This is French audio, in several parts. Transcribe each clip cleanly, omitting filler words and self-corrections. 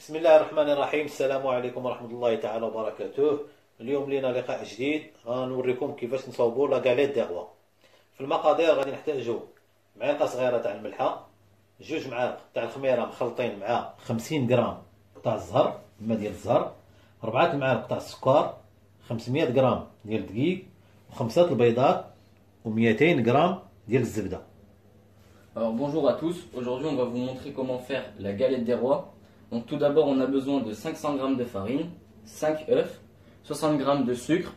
بسم الله الرحمن الرحيم. السلام عليكم ورحمة الله تعالى وبركاته. اليوم لينا لقاء جديد غنوريكم كيفاش نصاوبوا لا غاليت دي غوا. في المقادير غادي نحتاجوا معلقة صغيرة تاع الملحة، جوج معالق تاع الخميرة مخلطين مع 50 غرام تاع الزهر، الماء ديال الزهر، 4 معالق تاع السكر، 500 غرام ديال الدقيق، وخمسة البيضات، و200 غرام ديال الزبدة. Alors bonjour à tous, aujourd'hui on va vous montrer comment faire la galette des rois. Donc tout d'abord on a besoin de 500 g de farine, 5 œufs, 60 g de sucre,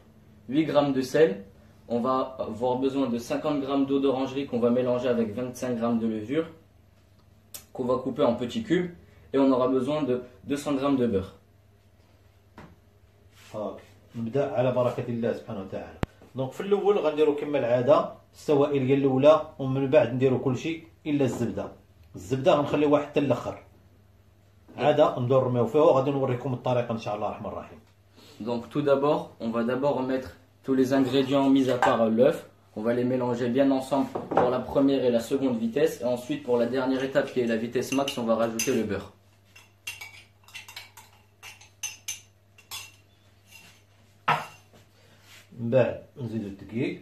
8 g de sel. On va avoir besoin de 50 g d'eau d'orangerie qu'on va mélanger avec 25 g de levure, qu'on va couper en petits cubes, et on aura besoin de 200 g de beurre. نبدا على بركة الله سبحانه وتعالى. دونك في الاول غنديروا كما العاده السوائل ديال الاولى، ومن بعد نديروا كلشي الا الزبده غنخليوها حتى الاخر، عاده ندور نرميو فيها وغادي نوريكم الطريقه ان شاء الله الرحمن الرحيم. Donc tout d'abord on va d'abord mettre tous les ingrédients mis à part l'œuf. On va les mélanger bien ensemble pour la première et la seconde vitesse, et ensuite pour la dernière étape qui est la vitesse max, on va rajouter le beurre. من بعد نزيدو الدقيق،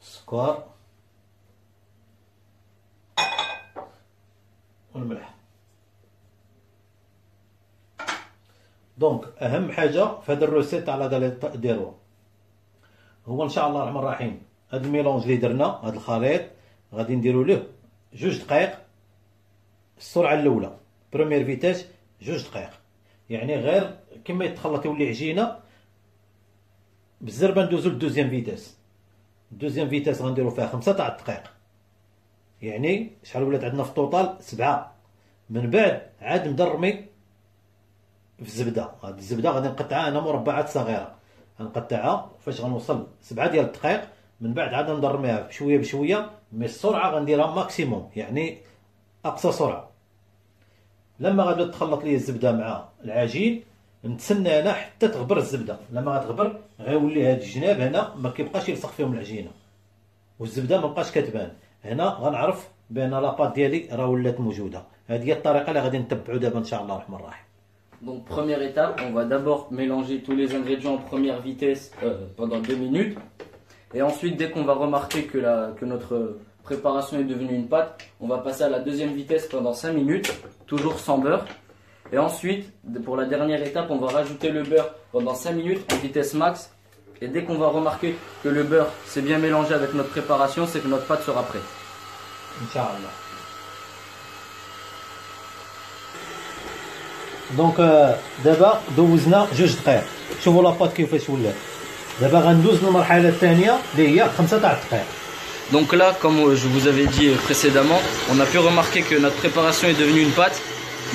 السكر، والملح. دونك اهم حاجه في هذا الروسيت تاع لا غاليت ديروا هو ان شاء الله الرحمن الرحيم هذا الميلونج اللي درنا، هذا الخليط غادي نديروا له 2 دقائق السرعه الاولى، بروميير فيتاس 2 دقائق، يعني غير كما يتخلط يولي عجينه بالزربه ندوزو للدوزيام فيتاس. الدوزيام فيتاس غنديرو فيها 5 تاع الدقائق، يعني شحال ولات عندنا في الطوطال 7. من بعد عاد نبدا نرمي في الزبده. هاد الزبده غادي نقطعها انا مربعات صغيره، غنقطعها فاش غنوصل 7 ديال الدقائق. من بعد عاد نبدا نرميها بشويه بشويه، مي السرعه غنديرها ماكسيموم، يعني اقصى سرعه. لما غادي تخلط لي الزبده مع العجين نتسنى انا حتى تغبر الزبده. لما غتغبر غيولي هاد الجناب هنا ما كيبقاش يلصق فيهم العجينه، والزبده ما بقاش كتبان. هنا غنعرف بان لاباط ديالي راه ولات موجوده. هذه هي الطريقه اللي غادي نتبعوا دابا ان شاء الله الرحمن الرحيم. Donc première étape, on va d'abord mélanger tous les ingrédients en première vitesse pendant 2 minutes. Et ensuite, dès qu'on va remarquer que notre préparation est devenue une pâte, on va passer à la deuxième vitesse pendant 5 minutes, toujours sans beurre. Et ensuite, pour la dernière étape, on va rajouter le beurre pendant 5 minutes en vitesse max. Et dès qu'on va remarquer que le beurre s'est bien mélangé avec notre préparation, c'est que notre pâte sera prête. Inch'Allah. دونك دابا دوزنا 2 دقائق، شوفوا لاباط كيفاش ولات. دابا غندوز للمرحله الثانيه اللي هي 5 تاع الدقائق. Donc là, comme je vous avais dit précédemment, on a pu remarquer que notre préparation est devenue une pâte.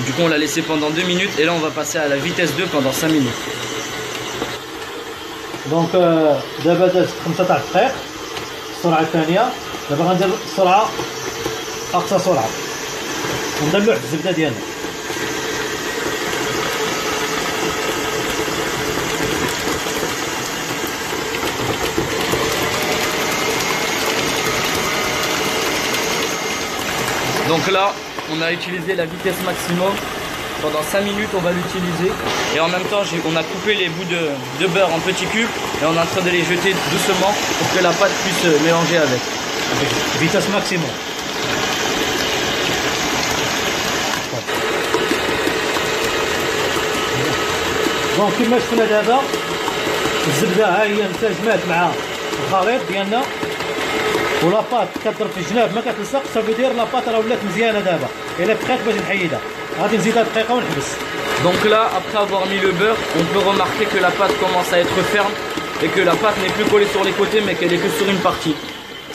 Du coup, on l'a laissé pendant 2 minutes, et là on va passer à la vitesse 2 pendant 5 minutes. دونك دابا دازت 5 تاع الدقائق السرعه الثانيه. دابا غندير السرعه اقصى سرعه وندلع الزبده ديالنا. Donc là, on a utilisé la vitesse maximum. Pendant 5 minutes, on va l'utiliser. Et en même temps, on a coupé les bouts de beurre en petits cubes. Et on est en train de les jeter doucement pour que la pâte puisse mélanger avec. Vitesse maximum. دونك كما شفنا دابا الزبده ها هي انسجمات مع الخليط ديالنا، ولاباط كضرب في الجناب ما كتلصق. صافي دير لاباط راه ولات مزيانه. دابا الا دقيق باش نحيدها غادي نزيدها دقيقه ونحبس. Donc là, après avoir mis le beurre, on peut remarquer que la pâte commence à être ferme et que la pâte n'est plus collée sur les côtés mais qu'elle est que sur une partie.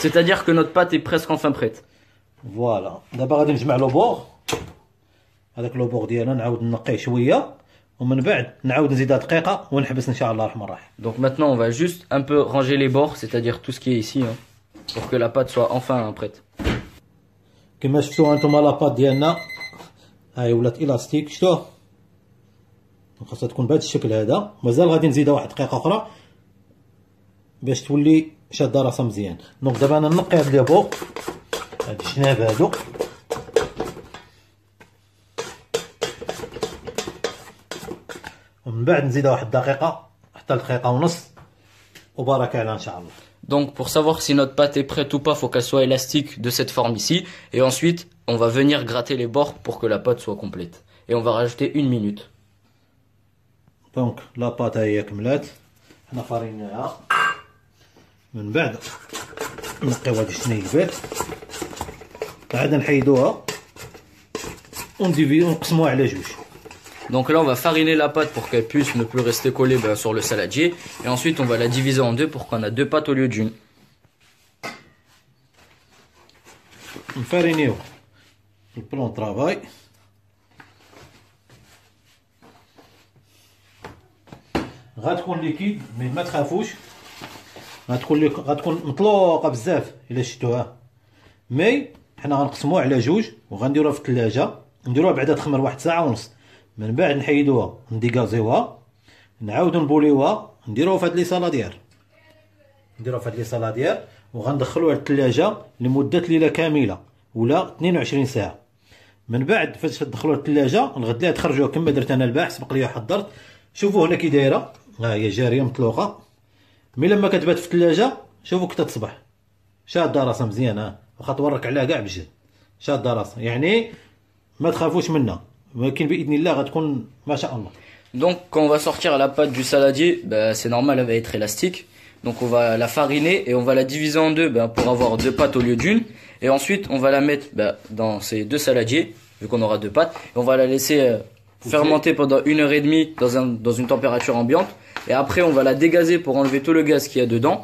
C'est-à-dire que notre pâte est presque enfin prête. فوالا دابا غادي نجمع لو بور. هذاك لو بور ديالنا نعاود نقيه شويه، ومن بعد نعاود نزيدها دقيقه ونحبس ان شاء الله الرحمن الرحيم. Donc maintenant, on va juste un peu ranger les bords, c'est-à-dire tout ce qui est ici, hein, pour que la pâte soit enfin prête. كما شفتوا انتم لاباط ديالنا هاي ولات الاستيك، شفتوه خاصها تكون بهذا الشكل هذا. مازال غادي نزيدها واحد دقيقه اخرى باش تولي شاده راسها مزيان. دونك دابا انا نقي هاد لي بو، هاد الجناب هادو، ومن بعد نزيدها واحد الدقيقه حتى دقيقه ونص، وبارك عليها ان شاء الله. Donc pour savoir si notre pâte est prête ou pas, faut qu'elle soit élastique de cette forme ici. Et ensuite, on va venir gratter les bords pour que la pâte soit complète. Et on va rajouter 1 minute. دونك لاباط هي كملات، حنا فاريناها. من بعد نقيو هاد الشنيبات، عاد نحيدوها ونقسموها على جوج. Donc là, on va fariner la pâte pour qu'elle puisse ne plus rester collée sur le saladier. Et ensuite, on va la diviser en deux pour qu'on a 2 pâtes au lieu d'une. نفارينيو البلون طرافاي. غتكون ليكيد مي ما تخافوش، غتكون مطلوقه بزاف الا شفتوها. مي حنا غنقسموها على جوج وغنديروها في الثلاجه، نديروها بعدا تخمر واحد ساعه ونص. من بعد نحيدوها نديكازيوها، نعاودو نبوليوها، نديروها في هاد لي صالادير، وغندخلوها للثلاجه لمده ليله كامله ولا 22 ساعه. من بعد فاش تدخلوها للثلاجه الغد ليها تخرجوها كما درت انا البارح، سبق ليا حضرت. شوفوا هنا كي دايره، ها هي جاريه مطلوقه. مي لما كتبات في الثلاجه شوفوا كي تصبح شاده راسها مزيان، ها واخا تورك عليها كاع بجد، شاده راسها، يعني ما تخافوش منها، ولكن باذن الله غتكون ما شاء الله. Donc quand on va sortir la pâte du saladier, c'est normal, elle va être élastique. Donc on va la fariner et on va la diviser en deux pour avoir 2 pâtes au lieu d'une. Et ensuite on va la mettre dans ces 2 saladiers, vu qu'on aura 2 pâtes. Et on va la laisser fermenter pendant 1h30 dans une température ambiante. Et après on va la dégazer pour enlever tout le gaz qu'il y a dedans.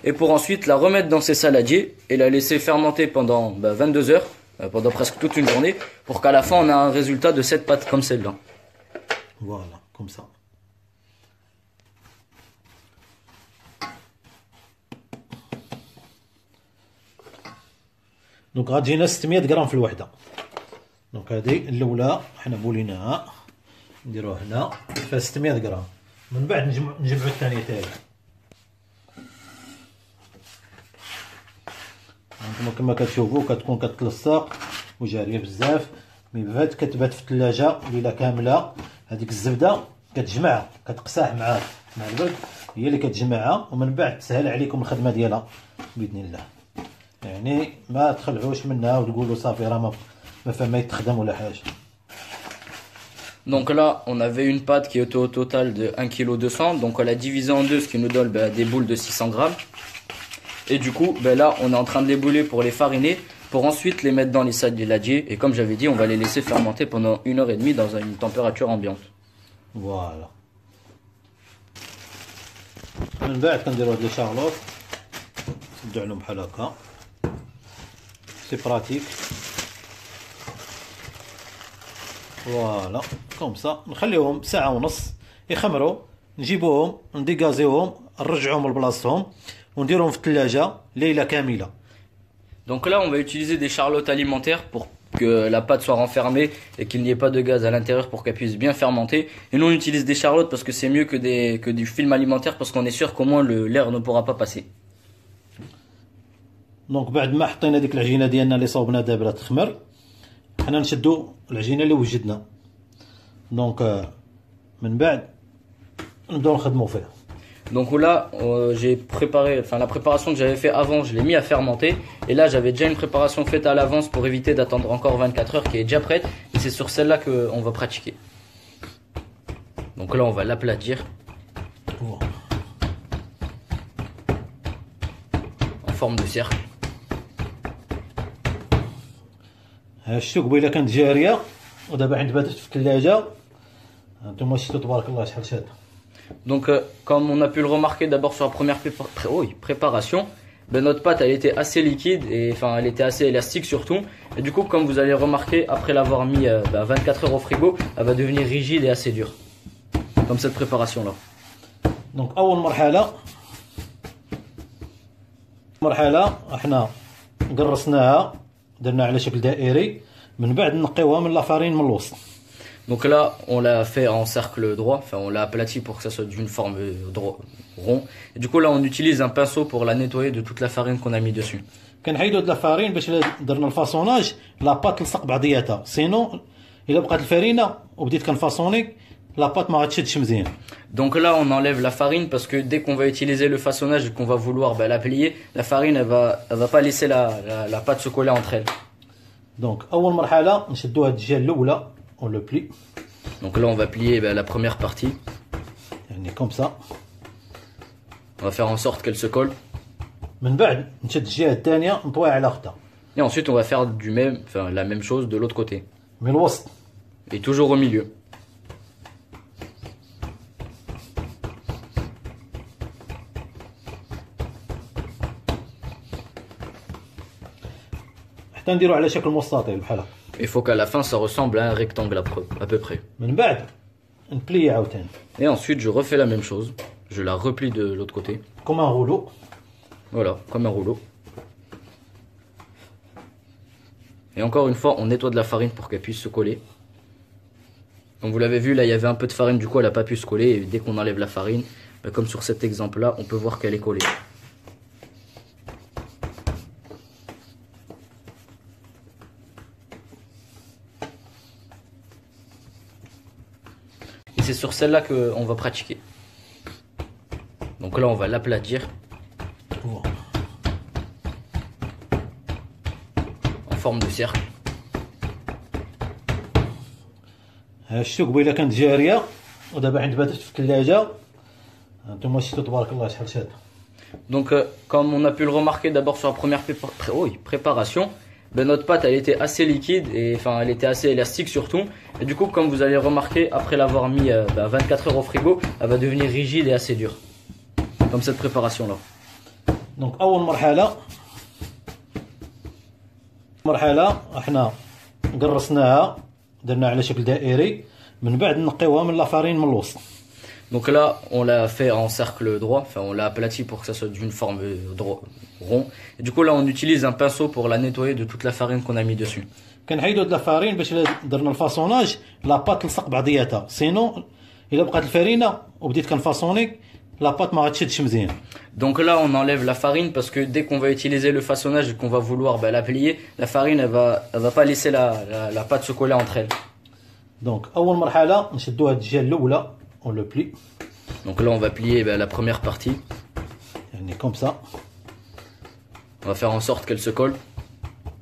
Et pour ensuite la remettre dans ces saladiers et la laisser fermenter pendant 22 heures, pendant presque toute une journée, pour qu'à la fin on a un résultat de cette pâte comme celle-là. Voilà, comme ça. دونك غتجينا 600 غرام في الوحده. دونك هذه الاولى حنا بوليناها، نديروها هنا فيها 600 غرام. من بعد نجمعوا الثانيه تاعي. هانتوما كما كتشوفوا كتكون كتلصق وجاريه بزاف. مي فات كتبات في الثلاجه ليله كامله. هذيك الزبده كتجمعها، كتقساح مع البرد، هي اللي كتجمعها، ومن بعد تسهل عليكم الخدمه ديالها باذن الله. يعني ما تخلعوش منها وتقولوا صافي راه ما فيها ما يتخدم ولا حاجه. Donc là, on avait une pâte qui était au total de 1,2 kg. Donc on l'a divisé en deux, ce qui nous donne des boules de 600 grammes. Et du coup, là, on est en train de les bouler pour les fariner, pour ensuite les mettre dans les saladiers. Et comme j'avais dit, on va les laisser fermenter pendant 1h30 dans une température ambiante. Voilà. من بعد كنديرو هاد لي شارلوط، نسدو عليهم بحال هكا، سي براتيك. فوالا كوم سا، نخليوهم ساعة ونص يخمروا، نجيبوهم نديكازيوهم، نرجعوهم لبلاصتهم ونديرهم في الثلاجة ليلة كاملة. Donc là, on va utiliser des charlottes alimentaires pour que la pâte soit renfermée et qu'il n'y ait pas de gaz à l'intérieur pour qu'elle puisse bien fermenter. Et nous on utilise des charlottes parce que c'est mieux que du film alimentaire, parce qu'on est sûr qu'au moins l'air ne pourra pas passer. دونك بعد ما حطينا ديك العجينه ديالنا اللي صوبنا دابا تخمر، حنا نشدو العجينه اللي وجدنا. دونك من بعد نبداو نخدمو فيها. Donc là, j'ai préparé, enfin la préparation que j'avais fait avant, je l'ai mis à fermenter. Et là, j'avais déjà une préparation faite à l'avance pour éviter d'attendre encore 24 heures qui est déjà prête. Et c'est sur celle-là qu'on va pratiquer. Donc là, on va l'aplatir. Wow. En forme de cercle. شتو قبيله كانت جاريه ودابا عند باتت في الثلاجه. هانتوما شفتوا تبارك الله شحال شاده. Donc comme on a pu le remarquer d'abord sur la première préparation, notre pâte elle était assez liquide et enfin elle était assez élastique surtout. Et du coup, comme vous allez remarquer, après l'avoir mis 24 heures au frigo, elle va devenir rigide et assez dure. Comme cette préparation là. Donc اول مرحله احنا قرصناها، درنا على شكل دائري. من بعد نقيوها من لافارين من الوسط. Donc là, on l'a fait en cercle droit, enfin on l'a aplati pour que ça soit d'une forme rond. Et du coup là, on utilise un pinceau pour la nettoyer de toute la farine qu'on a mis dessus. كنحيدو هاد لافارين باش إلا درنا الفاصوناج لاباط تلصق بعضياتها، سينو الا بقات الفرينه وبديت كنفاصوني لاباط ما غاتشدش مزيان. Donc là, on enlève la farine parce que dès qu'on va utiliser le façonnage et qu'on va vouloir la plier, la farine elle va pas laisser la pâte se coller entre elles. دونك اول مرحله نشدو هاد الجهه الاولى اون لو بلي. Donc là, on va plier la première partie. يعني كوم سا. On va faire en sorte qu'elle se colle. من بعد نشد الجهه الثانيه نطويها على اختها. Et ensuite, on va faire la même chose de l'autre côté. من الوسط. Et toujours au milieu. حتى نديرو على شكل مستطيل بحال هكا. Il faut qu'à la fin, ça ressemble à un rectangle à peu près. من بعد نبلي عاوتاني. Et ensuite, je refais la même chose. Je la replie de l'autre côté. كوم ان غولو. Voilà, comme un rouleau. Et encore une fois, on nettoie de la farine pour qu'elle puisse se coller. Comme vous l'avez vu, là, il y avait un peu de farine, du coup, elle n'a pas pu se coller. Et dès qu'on enlève la farine, comme sur cet exemple-là, on peut voir qu'elle est collée. Et c'est sur celle-là qu'on va pratiquer. Donc là, on va l'aplatir. En forme de cercle. شتو قبيله كانت جاريه ودابا عند باتت في الثلاجه. انتم شفتوا تبارك الله شحال شاد. Donc comme on a pu le remarquer d'abord sur la première préparation, notre pâte elle était assez liquide et enfin elle était assez élastique surtout. Et du coup comme vous allez remarquer après l'avoir mis 24 heures au frigo, elle va devenir rigide et assez dure. Comme cette préparation là. دونك اول مرحله احنا قرصناها درنا على شكل دائري، من بعد نقيوها من لافارين من الوسط. Donc là, on l'a fait en cercle droit, enfin on l'a aplati pour que ça soit d'une forme rond. Et du coup là, on utilise un pinceau pour la nettoyer de toute la farine qu'on a mis dessus. كنحيدو هاد لافارين باش إلا درنا الفاصوناج لاباط تلصق بعضياتها، سينو الا بقات الفرينه وبديت كنفاصوني لاباط ما غاتشدش مزيان. Donc là, on enlève la farine parce que dès qu'on va utiliser le façonnage et qu'on va vouloir la plier, la farine elle va pas laisser la pâte se coller entre elles. دونك اول مرحله نشدو هاد الجهه الاولى اون لو بلي. Donc là, on va plier la première partie. يعني كوم سا. On va faire en sorte qu'elle se colle.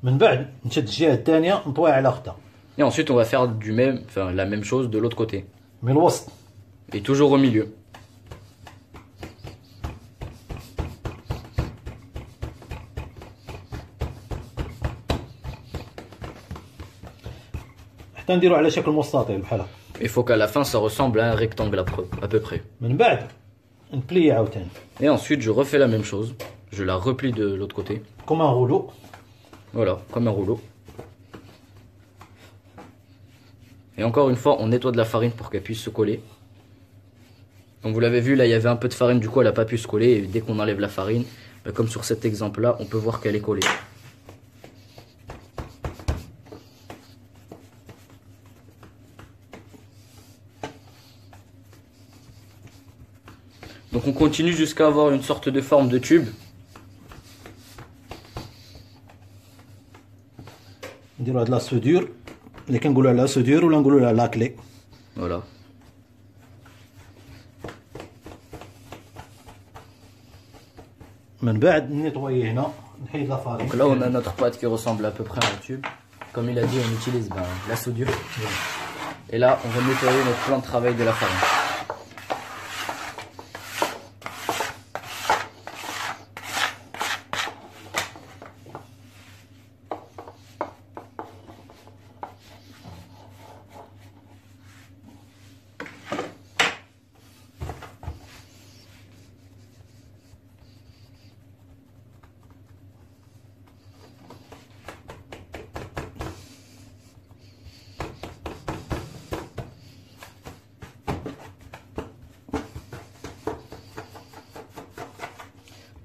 من بعد نشد الجهه الثانيه نطويها على اختها. Et ensuite, on va faire la même chose de l'autre côté. من الوسط. Et toujours au milieu. حتى نديرو على شكل مستطيل بحال هكا. Il faut qu'à la fin, ça ressemble à un rectangle à peu près. من بعد نبلي عاوتاني. Et ensuite, je refais la même chose. Je la replie de l'autre côté. كوم ان غولو. Voilà, comme un rouleau. Et encore une fois, on nettoie de la farine pour qu'elle puisse se coller. Comme vous l'avez vu, là, il y avait un peu de farine, du coup, elle n'a pas pu se coller. Et dès qu'on enlève la farine, comme sur cet exemple-là, on peut voir qu'elle est collée. Donc on continue jusqu'à avoir une sorte de forme de tube. نديرو هاد لا سودور اللي كنقولوا عليها سودور ولا نقولوا لها لاكلي. Voilà. من بعد نيطوي هنا نحيد لا فارين. Donc là on a notre pâte qui ressemble à peu près à un tube. Comme il a dit, on utilise la soudure. Et là on va nettoyer notre plan de travail de la farine.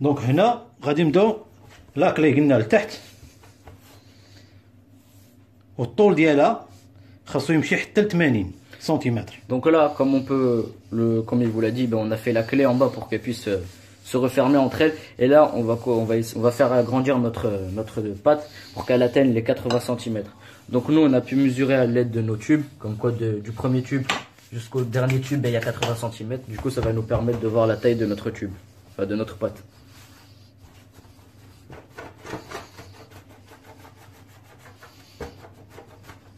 دونك هنا غادي نبداو لاكلي قلنا لتحت والطول ديالها خاصو يمشي حتى ل 80 سنتيمتر. Donc là, comme on peut, comme il vous l'a dit, ben on a fait la clé en bas pour qu'elle puisse se refermer entre elles. Et là, on va faire agrandir notre pâte pour qu'elle atteigne les 80 cm. Donc nous, on a pu mesurer à l'aide de nos tubes, comme quoi du premier tube jusqu'au dernier tube, ben, il y a 80 cm. Du coup, ça va nous permettre de voir la taille de notre tube, enfin de notre pâte.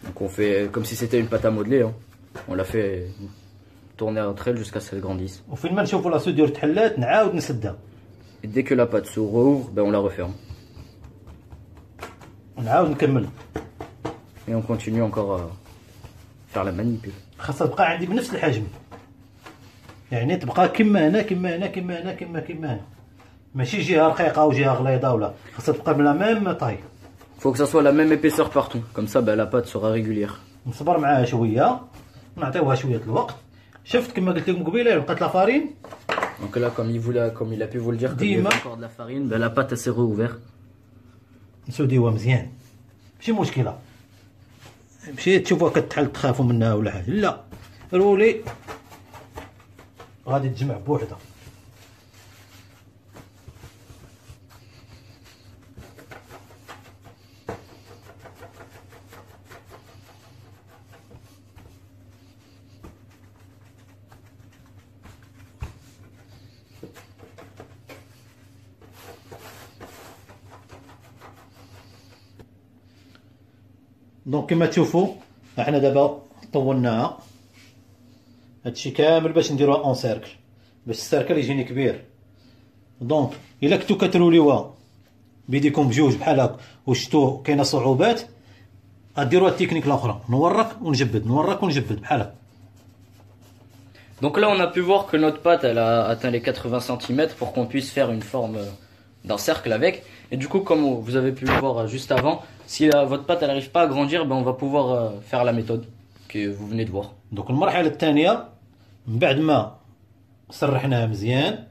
Donc on fait comme si c'était une pâte à modeler, hein. On l'a fait tourner entre elles jusqu'à ce qu'elles grandissent. وفين ما نشوفوا لا سودير تحلات نعاود نسدها. Et dès que la pâte se rouvre, ben on la referme. ونعاود نكمل. Et on continue encore à faire la manipule. خاصها تبقى عندي بنفس الحجم. يعني تبقى كما هنا كما هنا كما هنا كما هنا. ماشي جهه رقيقه وجهه غليظه ولا، خاصها تبقى من لا ميم طاي. Faut que ça soit la même épaisseur partout. Comme ça, ben, la pâte sera régulière. نصبر معاها شويه، نعطيوها شويه الوقت. شفت كما قلت لكم قبيله بقات لا فارين. Donc là, comme il a pu vous le dire, comme il y avait encore de la farine, ben, la pâte elle s'est réouverte. نسوديوها مزيان. ماشي مشكله. مشيت تشوفوها كتحل تخافوا منها ولا حاجه، لا رولي غادي تجمع بوحدها. دونك كما تشوفوا احنا دابا طولناها هادشي كامل باش نديروها اون سيركل، باش السيركل يجيني كبير. دونك الا كنتو كتروليوها بيديكم بجوج بحال هكا وشتو كاينه صعوبات، غديروها التكنيك الاخرى، نورك ونجبد نورك ونجبد بحال هكا. Donc là, on a pu voir que notre pâte elle a atteint les 80 cm pour qu'on puisse faire une forme d'un cercle avec. Et du coup, comme vous avez pu le voir juste avant, si votre pâte elle n'arrive pas à grandir, ben on va pouvoir faire la méthode que vous venez de voir. Donc المرحله الثانيه من بعد ما سرحناها مزيان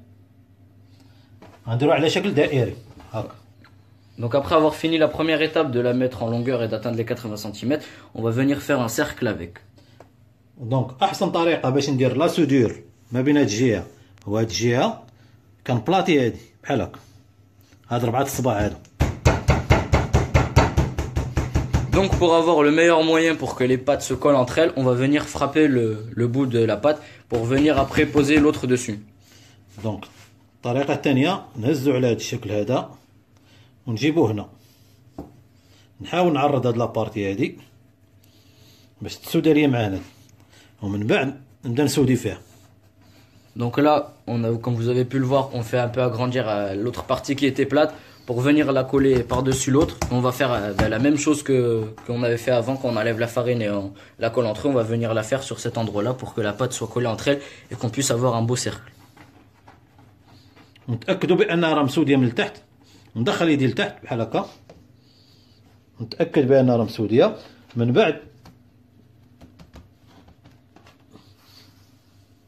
غنديروها على شكل دائري هكا. Donc après avoir fini la première étape de la mettre en longueur et d'atteindre les 80 cm, on va venir faire un cercle avec. دونك احسن طريقه باش ندير لا سودور ما بين هاد الجهه وهاد الجهه كنبلاطي هادي بحال هكا، هاد 4 الصباع هادو. Donc pour avoir le meilleur moyen pour que les pâtes se collent entre elles, on va venir frapper le bout de la pâte pour venir après poser l'autre dessus. دونك الطريقه الثانيه نهزو على هاد الشكل هذا ونجيبو هنا، نحاول نعرض هاد لابارتي هادي باش تسودى ليا معانا، ومن بعد نبدا نسودي فيها. Donc là, comme vous avez pu le voir, on fait un peu agrandir l'autre partie qui était plate pour venir la coller par-dessus l'autre. On va faire la même chose qu'on avait fait avant quand on enlève la farine et on la colle entre eux. On va venir la faire sur cet endroit-là pour que la pâte soit collée entre elles et qu'on puisse avoir un beau cercle. نتاكدوا بانها راه مسوديه من التحت، ندخل يدي لتحت بحال هكا، نتاكد بانها راه مسوديه. من بعد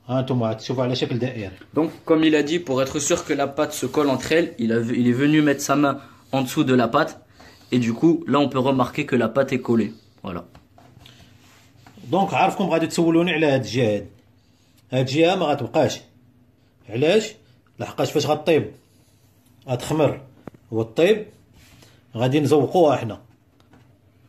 هانتوما تشوفوا على شكل دائري. Donc comme il a dit, pour être sûr que la pâte se colle entre elles, il est venu mettre sa main en dessous de la pâte et du coup là on peut remarquer que la pâte est collée. Voilà. دونك عارفكم غادي تسولوني على هاد الجهه هادي، هاد الجهه ما غتبقاش. علاش؟ لحقاش فاش غطيب غتخمر والطيب غادي نزوقوها حنا،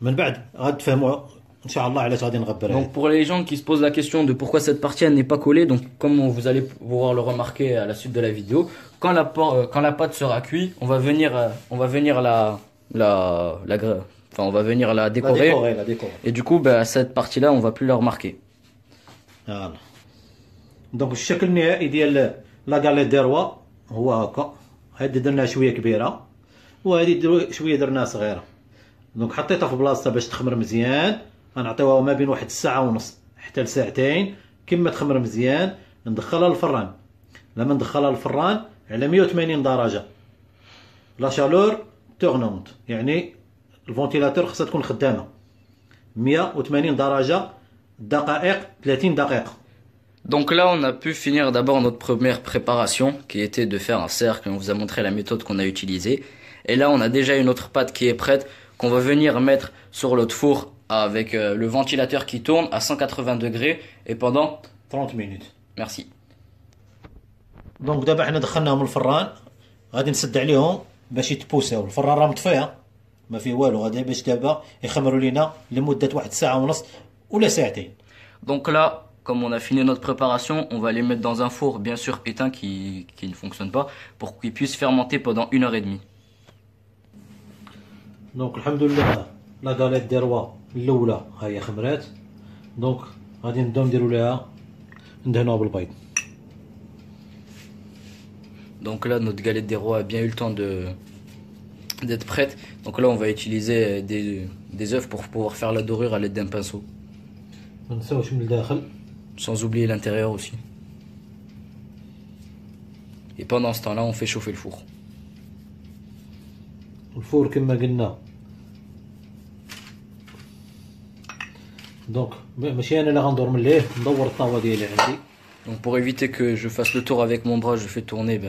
من بعد غتفهموا ان شاء الله علاش غادي نغبرها. Donc pour les gens qui se posent la question de pourquoi cette partie elle n'est pas collée, donc comme vous allez pouvoir le remarquer à la suite de la vidéo, quand la pâte sera cuite, on va venir on va venir la décorer. La décorer. Et du coup cette partie là on va plus la remarquer. فوالا. دونك الشكل النهائي ديال لا غاليت ديروا هو هكا، هادي درناها شويه كبيره وهادي شويه درناها صغيره. دونك حطيتها في بلاصتها باش تخمر مزيان، غنعطيوها ما بين واحد الساعه ونص حتى لساعتين كما تخمر مزيان. ندخلها للفران، لما ندخلها للفران على 180 درجه لا شالور تورنونت، يعني الفونتيلاتور خاصها تكون خدامه 180 درجه دقائق 30 دقيقه. Donc là, on a pu finir d'abord notre première préparation, qui était de faire un cercle. On vous a montré la méthode qu'on a utilisée. Et là, on a déjà une autre pâte qui est prête, qu'on va venir mettre sur notre four avec le ventilateur qui tourne à 180 degrés et pendant 30 minutes. merci. دونك دابا حنا دخلناهم الفران، غادي نسد عليهم باش يتبوساو. الفران راه مطفيه ما فيه والو، غادي باش دابا يخمروا لينا لمده واحد ساعه ونص ولا ساعتين. Donc là, comme on a fini notre préparation, on va les mettre dans un four bien sûr éteint qui ne fonctionne pas pour qu'ils puissent fermenter pendant 1 heure et demie. دونك الحمد لله لا غاليت دي روا الاولى ها هي خمرات. دونك غادي نبداو نديرو ليها ندهنوها بالبيض. Donc là, notre galette des rois a bien eu le temps d'être prête. Donc là, on va utiliser des œufs pour pouvoir faire la dorure à l'aide d'un pinceau. ما نساوش من الداخل. Sans oublier l'intérieur aussi. Et pendant ce temps-là, on fait chauffer le four. الفور كما قلنا. دونك ماشي انا اللي غندور من ليه، ندور الطاوه ديالي عندي. Donc pour éviter que je fasse le tour avec mon bras, je fais tourner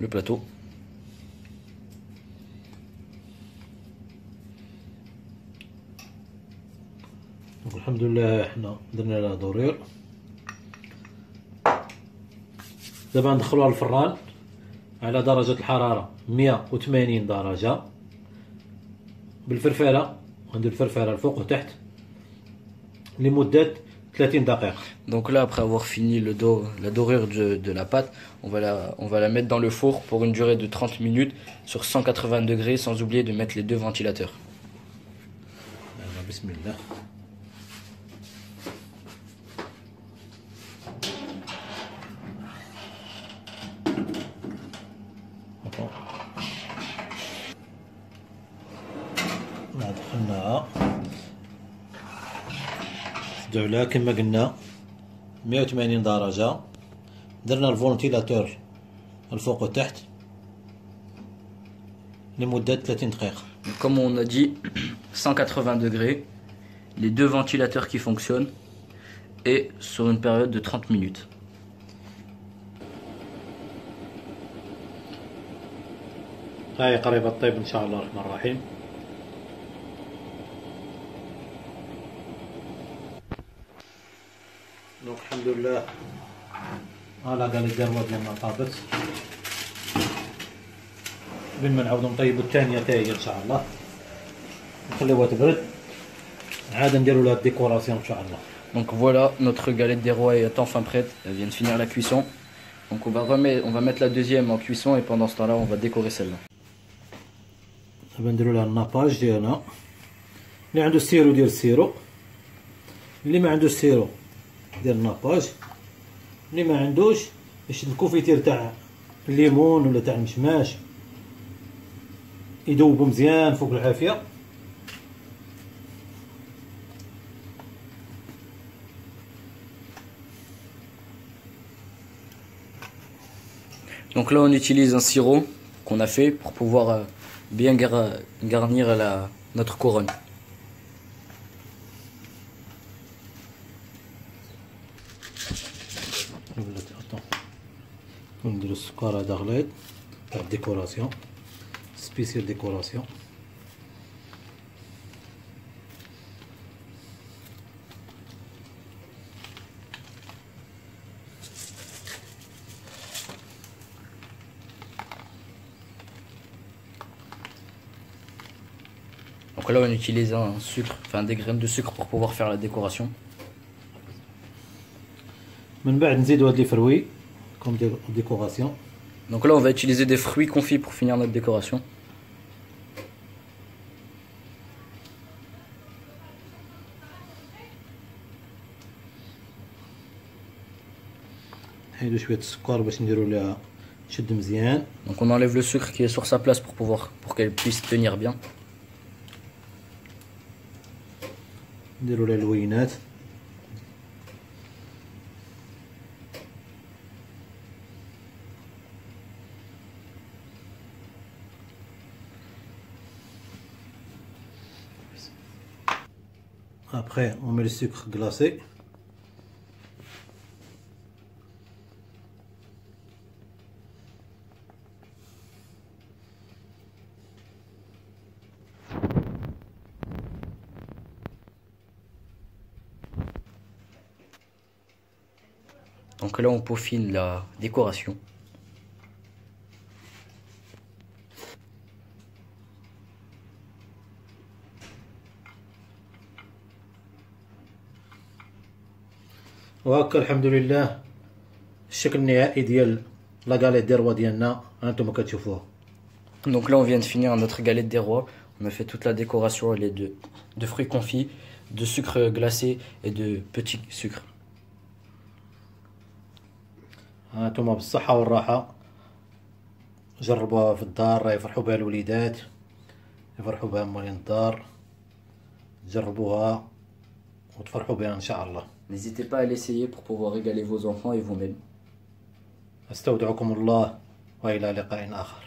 le plateau. دونك الحمد لله حنا درنا لها ضرير. دابا ندخلوها للفران على درجة الحرارة 180 درجة بالفرفارة. غندير الفرفارة الفوق وتحت لمدة 30 دقيقة. Donc là, après avoir fini la dorure de la pâte, on va la mettre dans le four pour une durée de 30 minutes sur 180 degrés, sans oublier de mettre les 2 ventilateurs. بسم الله. دخلناها سدوا عليها كما قلنا 180 درجة. درنا الفونتيلاتور الفوق وتحت لمدة 30 دقيقة. Comme on a dit, 180 degrés, les 2 ventilateurs qui fonctionnent et sur une période de 30 minutes. هاي قريبة الطيب إن شاء الله الرحمن الرحيم. دونك الحمد لله لا قال الدروة ديالنا طابت. بما نعاودو نطيبو الثانية حتى هي إن شاء الله، نخليوها تبرد عاد نديرو لها الديكوراسيون إن شاء الله. Donc voilà, notre galette des rois est enfin prête, elle vient de finir la cuisson. Donc on va mettre la deuxième en cuisson et pendant ce temps-là, on va décorer celle-là. دابا نديرو لها الناباج ديالنا. اللي عنده السيرو ديال السيرو، اللي ما عندوش السيرو ديال الناباج، اللي ما عندوش يشد الكوفيتير تاع الليمون ولا تاع المشماش يذوبو مزيان فوق العافيه. Donc là, on utilise un sirop qu'on a fait pour pouvoir bien garnir notre couronne. نديرو السكر هذا غليظ تاع الديكوراسيون، سبيسيال ديكوراسيون. Donc là, on utilise un sucre, enfin des graines de sucre pour pouvoir faire la décoration. من بعد نزيدو هاد لي فروي كوم ديكوراسيون. Donc là, on va utiliser des fruits confits pour finir notre décoration. نحيدو شويه السكر باش نديرو ليها تشد مزيان. Donc on enlève le sucre qui est sur sa place pour qu'elle puisse tenir bien. نديرو لها اللوينات. Après, on met le sucre glacé. Donc là, on peaufine la décoration. وهكا الحمد لله الشكل النهائي ديال لا غاليت دي روا ديالنا هانتوما كتشوفوها. Donc là, on vient de finir notre galette des rois. On a fait toute la décoration, elle est de fruits confits, de sucre glacé et de petits sucres. هانتوما بالصحة والراحة جربوها في الدار، راه يفرحوا بها الوليدات، يفرحوا بها موالين الدار. جربوها وتفرحوا بها ان شاء الله. N'hésitez pas à l'essayer pour pouvoir régaler vos enfants et vous-même. استودعكم الله والى لقاء اخر.